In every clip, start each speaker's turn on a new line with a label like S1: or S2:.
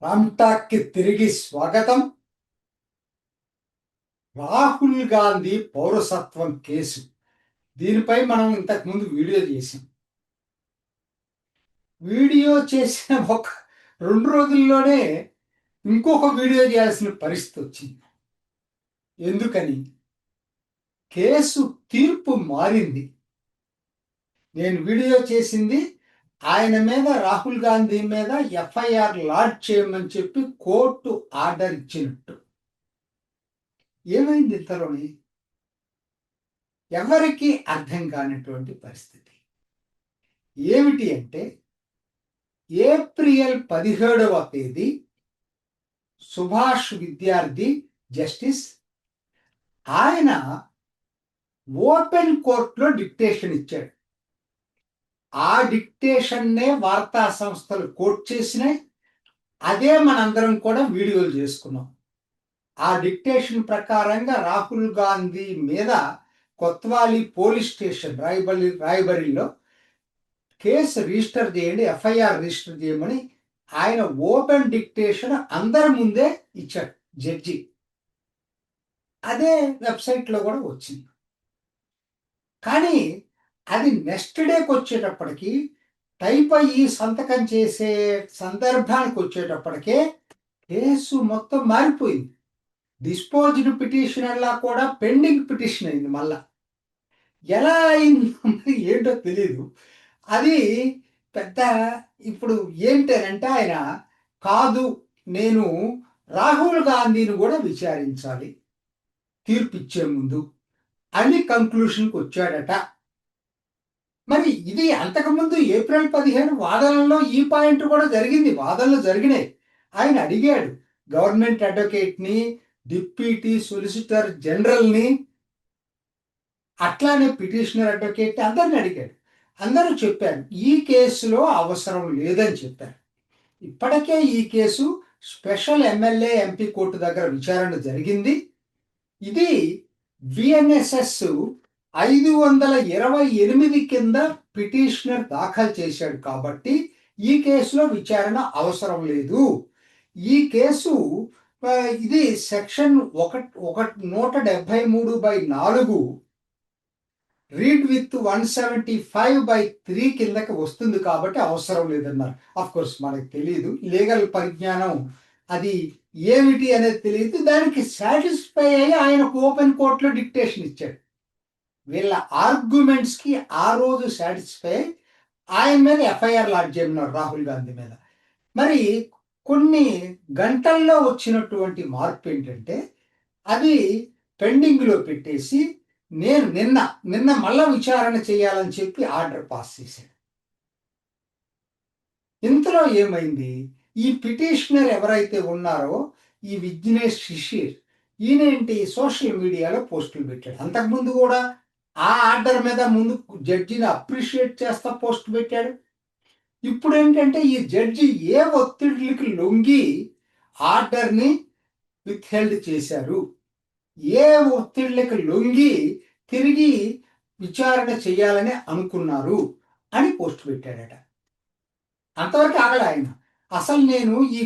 S1: రామ్టాక్కి తిరిగి స్వాగతం. రాహుల్ గాంధీ పౌరసత్వం కేసు, దీనిపై మనం ఇంతకుముందు వీడియో చేసాం. వీడియో చేసిన ఒక 2 రోజుల్లోనే ఇంకొక వీడియో చేయాల్సిన పరిస్థితి వచ్చింది. ఎందుకని? కేసు తీర్పు మారింది. నేను వీడియో చేసింది ఆయన మీద, రాహుల్ గాంధీ మీద ఎఫ్ఐఆర్ లాడ్జ్ చేయమని చెప్పి కోర్టు ఆర్డర్ ఇచ్చినట్టు. ఏమైంది ఇంతలోని? ఎవరికి అర్థం కానటువంటి పరిస్థితి ఏమిటి అంటే, ఏప్రిల్ 17వ తేదీ సుభాష్ విద్యార్థి జస్టిస్ ఆయన ఓపెన్ కోర్టులో డిక్టేషన్ ఇచ్చాడు. ఆ డిక్టేషన్నే వార్తా సంస్థలు కోట్ చేసినాయి. అదే మనందరం కూడా వీడియోలు చేసుకున్నాం. ఆ డిక్టేషన్ ప్రకారంగా రాహుల్ గాంధీ మీద కొత్వాలి పోలీస్ స్టేషన్ రాయబరిలో కేసు రిజిస్టర్ చేయండి, ఎఫ్ఐఆర్ రిజిస్టర్ చేయమని ఆయన ఓపెన్ డిక్టేషన్ అందరి ముందే ఇచ్చాడు జడ్జి. అదే వెబ్సైట్లో కూడా వచ్చింది. కానీ అది నెక్స్ట్ డేకి వచ్చేటప్పటికి, టైప్ అయ్యి సంతకం చేసే సందర్భానికి వచ్చేటప్పటికే కేసు మొత్తం మారిపోయింది. డిస్పోజ్డ్ పిటిషన్ అలా కూడా పెండింగ్ పిటిషన్ అయింది. మళ్ళా ఎలా అయింది ఏంటో తెలీదు. అది పెద్ద ఇప్పుడు ఏంటంటే, ఆయన కాదు, నేను రాహుల్ గాంధీని కూడా విచారించాలి తీర్పు ఇచ్చే ముందు అని కంక్లూషన్కి వచ్చాడట. మరి ఇది అంతకుముందు ఏప్రిల్ 15 వాదనలో ఈ పాయింట్ కూడా జరిగింది. వాదనలు జరిగినాయి. ఆయన అడిగాడు గవర్నమెంట్ అడ్వకేట్ని, డిప్యూటీ సొలిసిటర్ జనరల్ని, అట్లానే పిటిషనర్ అడ్వకేట్ అందరిని అడిగాడు. అందరూ చెప్పారు ఈ కేసులో అవసరం లేదని చెప్పారు. ఇప్పటికే ఈ case special MLA MP court దగ్గర విచారణ జరిగింది. ఇది విఎన్ఎస్ఎస్ 528 కింద పిటిషనర్ దాఖలు చేశాడు కాబట్టి ఈ కేసులో విచారణ అవసరం లేదు. ఈ కేసు ఇది సెక్షన్ 173/4 రీడ్ విత్ 175/3 కిందకి వస్తుంది కాబట్టి అవసరం లేదన్నారు. అఫ్ కోర్స్ మనకు తెలియదు, లీగల్ పరిజ్ఞానం అది ఏమిటి అనేది తెలియదు. దానికి సాటిస్ఫై అయ్యి ఆయనకు ఓపెన్ కోర్టులో డిక్టేషన్ ఇచ్చాడు. వీళ్ళ ఆర్గ్యుమెంట్స్కి ఆ రోజు సాటిస్ఫై ఆయన మీద ఎఫ్ఐఆర్ లాడ్జ్ చేయమన్నారు రాహుల్ గాంధీ మీద. మరి కొన్ని గంటల్లో వచ్చినటువంటి మార్పు ఏంటంటే, అది పెండింగ్లో పెట్టేసి నేను నిన్న మళ్ళా విచారణ చేయాలని చెప్పి ఆర్డర్ పాస్ చేశాడు. ఇంతలో ఏమైంది, ఈ పిటిషనర్ ఎవరైతే ఉన్నారో ఈ విఘ్నేష్ శిషిర్, ఈయనేంటి సోషల్ మీడియాలో పోస్టులు పెట్టాడు. అంతకుముందు కూడా ఆ ఆర్డర్ మీద ముందు జడ్జిని అప్రిషియేట్ చేస్తా పోస్ట్ పెట్టాడు. ఇప్పుడు ఏంటంటే, ఈ జడ్జి ఏ ఒత్తిడికి లొంగి ఆర్డర్ని విత్హెల్డ్ చేశారు, ఏ ఒత్తిడికి లొంగి తిరిగి విచారణ చేయాలని అనుకున్నారు అని పోస్ట్ పెట్టాడట. అంతవరకు ఆగల ఆయన. అసలు నేను ఈ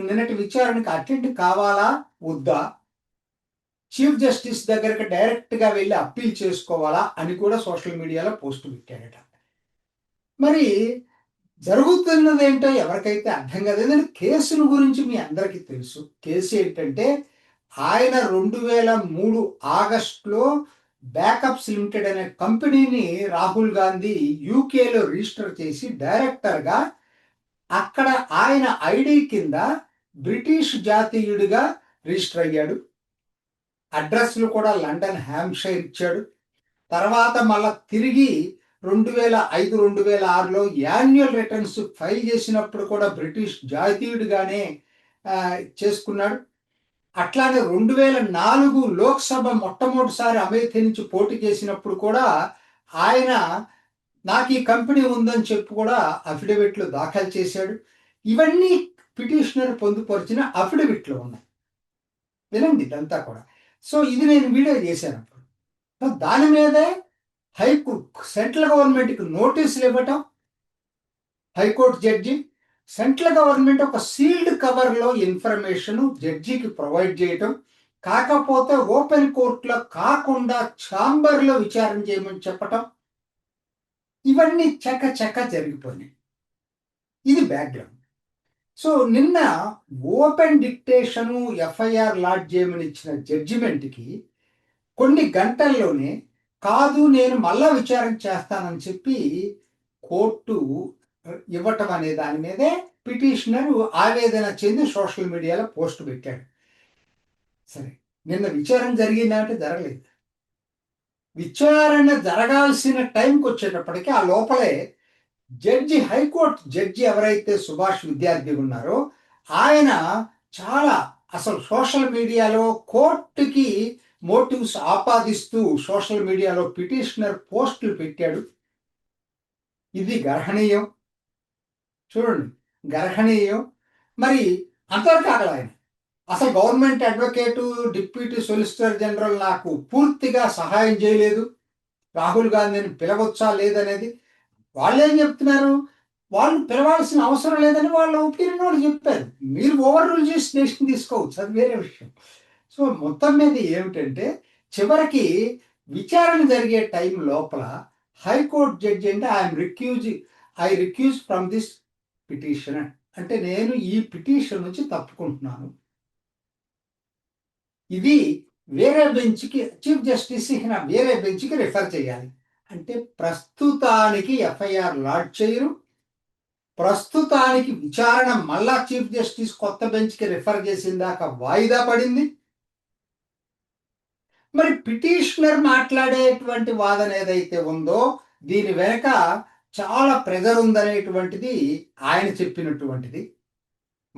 S1: నిన్నటి విచారణకు అటెండ్ కావాలా వద్దా, చీఫ్ జస్టిస్ దగ్గరకు డైరెక్ట్గా వెళ్ళి అప్పీల్ చేసుకోవాలా అని కూడా సోషల్ మీడియాలో పోస్ట్ పెట్టాడట. మరి జరుగుతున్నది ఏంటో ఎవరికైతే అర్థం కాదు. ఎందుకంటే కేసుల గురించి మీ అందరికీ తెలుసు. కేసు ఏంటంటే, ఆయన 2003 ఆగస్టులో బ్యాకప్స్ లిమిటెడ్ అనే కంపెనీని రాహుల్ గాంధీ యూకేలో రిజిస్టర్ చేసి డైరెక్టర్గా అక్కడ ఆయన ఐడి కింద బ్రిటిష్ జాతీయుడిగా రిజిస్టర్ అయ్యాడు. అడ్రస్లు కూడా లండన్ హ్యాంప్షైర్ ఇచ్చాడు. తర్వాత మళ్ళా తిరిగి 2005-2006లో యాన్యువల్ రిటర్న్స్ ఫైల్ చేసినప్పుడు కూడా బ్రిటిష్ జాతీయుడిగానే చేసుకున్నాడు. అట్లానే 2004 లోక్సభ మొట్టమొదటిసారి అమేథీ నుంచి పోటీ చేసినప్పుడు కూడా ఆయన నాకు ఈ కంపెనీ ఉందని చెప్పి కూడా అఫిడవిట్లు దాఖలు చేశాడు. ఇవన్నీ పిటిషనర్ పొందుపరిచిన అఫిడవిట్లు ఉన్నాయి. వినండి ఇదంతా కూడా. సో ఇది నేను వీడియో చేశాను. సో దాని మీదే సెంట్రల్ గవర్నమెంట్కి నోటీసులు ఇవ్వటం హైకోర్టు జడ్జి. సెంట్రల్ గవర్నమెంట్ ఒక సీల్డ్ కవర్లో ఇన్ఫర్మేషన్ జడ్జికి ప్రొవైడ్ చేయటం, కాకపోతే ఓపెన్ కోర్టులో కాకుండా ఛాంబర్లో విచారణ చేయమని చెప్పటం, ఇవన్నీ చక జరిగిపోయినాయి. ఇది బ్యాక్గ్రౌండ్. సో నిన్న ఓపెన్ డిక్టేషను ఎఫ్ఐఆర్ లాడ్జ్ చేయమని ఇచ్చిన జడ్జిమెంట్కి కొన్ని గంటల్లోనే కాదు నేను మళ్ళా విచారణ చేస్తానని చెప్పి కోర్టు ఇవ్వటం అనే దాని మీదే పిటిషనర్ ఆవేదన చెంది సోషల్ మీడియాలో పోస్ట్ పెట్టాడు. సరే, నిన్న విచారణ జరిగిందంటే జరగలేదు. విచారణ జరగాల్సిన టైంకి వచ్చేటప్పటికి ఆ లోపలే హైకోర్టు జడ్జి ఎవరైతే సుభాష్ విద్యార్థి ఉన్నారో ఆయన చాలా అసలు సోషల్ మీడియాలో కోర్టుకి మోటివ్స్ ఆపాదిస్తూ సోషల్ మీడియాలో పిటిషనర్ పోస్టులు పెట్టాడు. ఇది గర్హనీయం. చూడండి, గర్హనీయం. మరి అంతవరకు ఆగల ఆయన అసలు government advocate deputy solicitor general నాకు పూర్తిగా సహాయం చేయలేదు, రాహుల్ గాంధీని పిలవచ్చా లేదనేది వాళ్ళు ఏం చెప్తున్నారు, వాళ్ళు పిలవాల్సిన అవసరం లేదని వాళ్ళ ఒపీనియన్ వాళ్ళు చెప్పారు. మీరు ఓవర్ రూల్ చేసి డెసిషన్ తీసుకోవచ్చు, అది వేరే విషయం. సో మొత్తం మీద ఏమిటంటే చివరికి విచారణ జరిగే టైం లోపల హైకోర్టు జడ్జి అంటే ఐ రిక్యూజ్ ఫ్రమ్ దిస్ పిటిషన్ అంటే నేను ఈ పిటిషన్ నుంచి తప్పుకుంటున్నాను, ఇది వేరే బెంచ్కి చీఫ్ జస్టిస్ వేరే బెంచ్కి రిఫర్ చేయాలి అంటే ప్రస్తుతానికి ఎఫ్ఐఆర్ లాడ్జ్ చేయరు, ప్రస్తుతానికి విచారణ మళ్ళా చీఫ్ జస్టిస్ కొత్త బెంచ్కి రిఫర్ చేసిన దాకా వాయిదా పడింది. మరి పిటిషనర్ మాట్లాడేటువంటి వాదన ఏదైతే ఉందో దీని వెనక చాలా ప్రెజర్ ఉందనేటువంటిది ఆయన చెప్పినటువంటిది,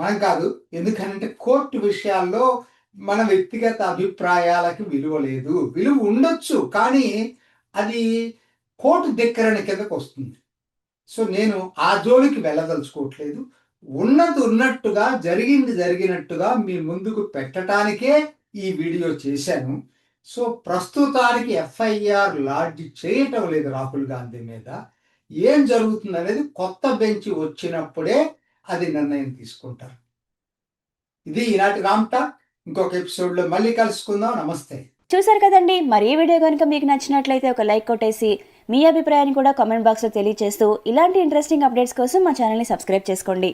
S1: మనం కాదు. ఎందుకనంటే కోర్టు విషయాల్లో మన వ్యక్తిగత అభిప్రాయాలకి విలువ లేదు. విలువ ఉండొచ్చు, కానీ అది కోర్టు ధిక్కరణ కిందకు వస్తుంది. సో నేను ఆ జోలికి వెళ్ళదలుచుకోవట్లేదు. ఉన్నది ఉన్నట్టుగా జరిగినట్టుగా మీ ముందుకు పెట్టడానికే ఈ వీడియో చేశాను. సో ప్రస్తుతానికి ఎఫ్ఐఆర్ లాడ్జ్ చేయటం లేదు రాహుల్ గాంధీ మీద. ఏం జరుగుతుంది అనేది కొత్త బెంచ్ వచ్చినప్పుడే అది నిర్ణయం తీసుకుంటారు. ఇది ఈనాటి రామ్ టాక్. ఇంకొక ఎపిసోడ్లో మళ్ళీ కలుసుకుందాం. నమస్తే.
S2: చూసారు కదండి, మరి ఈ వీడియో కనుక మీకు నచ్చినట్లయితే ఒక లైక్ కొట్టేసి మీ అభిప్రాయాన్ని కూడా కామెంట్ బాక్స్లో తెలియజేస్తూ ఇలాంటి ఇంట్రెస్టింగ్ అప్డేట్స్ కోసం మా ఛానల్ని సబ్స్క్రైబ్ చేసుకోండి.